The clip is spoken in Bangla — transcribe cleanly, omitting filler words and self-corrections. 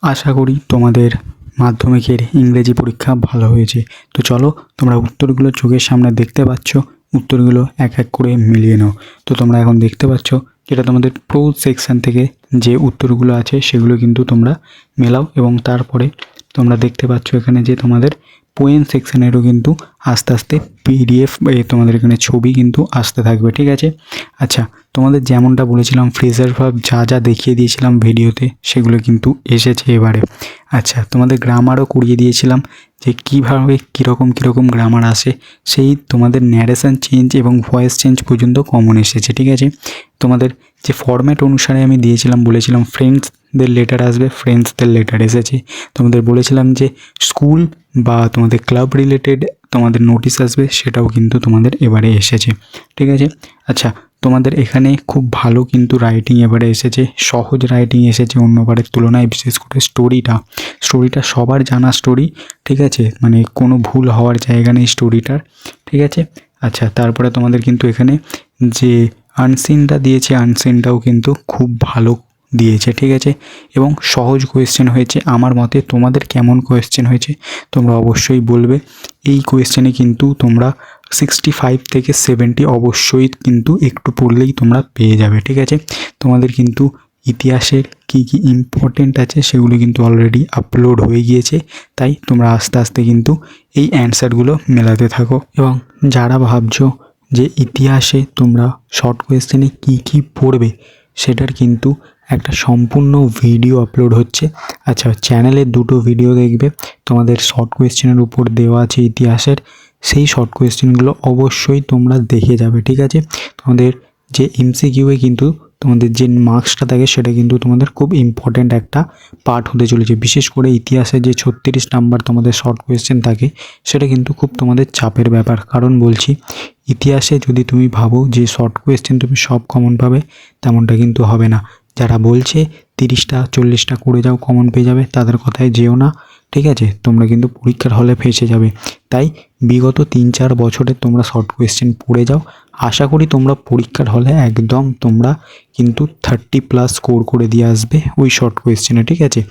আশা করি তোমাদের মাধ্যমিকের ইংরেজি পরীক্ষা ভালো হয়েছে। তো চলো, তোমরা উত্তরগুলো চোখের সামনে দেখতে পাচ্ছ, উত্তরগুলো এক এক করে মিলিয়ে নাও। তো তোমরা এখন দেখতে পাচ্ছ যেটা তোমাদের প্রোজ সেকশন থেকে যে উত্তরগুলো আছে সেগুলো কিন্তু তোমরা মেলাও, এবং তারপরে তোমরা দেখতে পাচ্ছ এখানে যে তোমাদের পোয়েম সেকশনেরও কিন্তু আস্তে আস্তে পিডিএফ তোমাদের এখানে ছবি কিন্তু আসতে থাকবে, ঠিক আছে। আচ্ছা, তোমাদের যেমনটা বলেছিলাম ফ্রেজার ভার্ব যা যা দেখিয়ে দিয়েছিলাম ভিডিওতে সেগুলো কিন্তু এসেছে এবারে। আচ্ছা, তোমাদের গ্রামারও করিয়ে দিয়েছিলাম যে কীভাবে কীরকম গ্রামার আসে, সেই তোমাদের ন্যারেশন চেঞ্জ এবং ভয়েস চেঞ্জ পর্যন্ত কমন এসেছে, ঠিক আছে। তোমাদের যে ফরম্যাট অনুসারে আমি দিয়েছিলাম, বলেছিলাম ফ্রেন্ডসদের লেটার আসবে, ফ্রেন্ডসদের লেটার এসেছে। তোমাদের বলেছিলাম যে স্কুল বা তোমাদের ক্লাব রিলেটেড তোমাদের নোটিশ আসবে, সেটাও কিন্তু তোমাদের এবারে এসেছে, ঠিক আছে। আচ্ছা, তোমাদের এখানে খুব ভালো কিন্তু রাইটিং এবারে এসেছে, সহজ রাইটিং এসেছে অন্যবারের তুলনায়। বিশেষ করে স্টোরিটা সবার জানা স্টোরি, ঠিক আছে, মানে কোনো ভুল হওয়ার জায়গা নেই স্টোরিটার, ঠিক আছে। আচ্ছা, তারপরে তোমাদের কিন্তু এখানে যে আনসিনটা দিয়েছে, আনসিনটাও কিন্তু খুব ভালো দিয়েছে, ঠিক আছে, এবং সহজ কোয়েশ্চেন হয়েছে আমার মতে। তোমাদের কেমন কোয়েশ্চেন হয়েছে তোমরা অবশ্যই বলবে। এই কোয়েশ্চেনে কিন্তু তোমরা 65 থেকে 70 অবশ্যই কিন্তু একটু পড়লেই তোমরা পেয়ে যাবে, ঠিক আছে। তোমাদের কিন্তু ইতিহাসের কী কী ইম্পর্টেন্ট আছে সেগুলো কিন্তু অলরেডি আপলোড হয়ে গিয়েছে, তাই তোমরা আস্তে আস্তে কিন্তু এই অ্যান্সারগুলো মেলাতে থাকো। এবং যারা ভাবছো যে ইতিহাসে তোমরা শর্ট কোয়েশ্চেনে কী কী পড়বে সেটার কিন্তু একটা সম্পূর্ণ ভিডিও আপলোড হচ্ছে। আচ্ছা, চ্যানেলে দুটো ভিডিও দেখবে, তোমাদের শর্ট কোয়েশ্চেনের উপর দেওয়া আছে ইতিহাসের, সেই শর্ট কোয়েশ্চেনগুলো অবশ্যই তোমরা দেখে যাবে, ঠিক আছে। তোমাদের যে এমসিকিউয়ে কিন্তু তোমাদের যে মার্কসটা থাকে সেটা কিন্তু তোমাদের খুব ইম্পর্ট্যান্ট একটা পার্ট হতে চলেছে। বিশেষ করে ইতিহাসে যে 36 নাম্বার তোমাদের শর্ট কোয়েশ্চেন থাকে সেটা কিন্তু খুব তোমাদের চাপের ব্যাপার। কারণ বলছি, ইতিহাসে যদি তুমি ভাবো যে শর্ট কোয়েশ্চেন তুমি সব কমন পাবে, তেমনটা কিন্তু হবে না। যারা বলছে 30টা 40টা করে যাও কমন পেয়ে যাবে, তাদের কথায় যেও না, ঠিক আছে। তোমরা কিন্তু পরীক্ষার হলে ফেঁসে যাবে। তাই বিগত 3-4 বছরে তোমরা শর্ট কোয়েশ্চেন পড়ে যাও। আশা করি তোমরা পরীক্ষার হলে একদম তোমরা কিন্তু 30+ স্কোর করে দিয়ে আসবে ওই শর্ট কোয়েশ্চেনে, ঠিক আছে।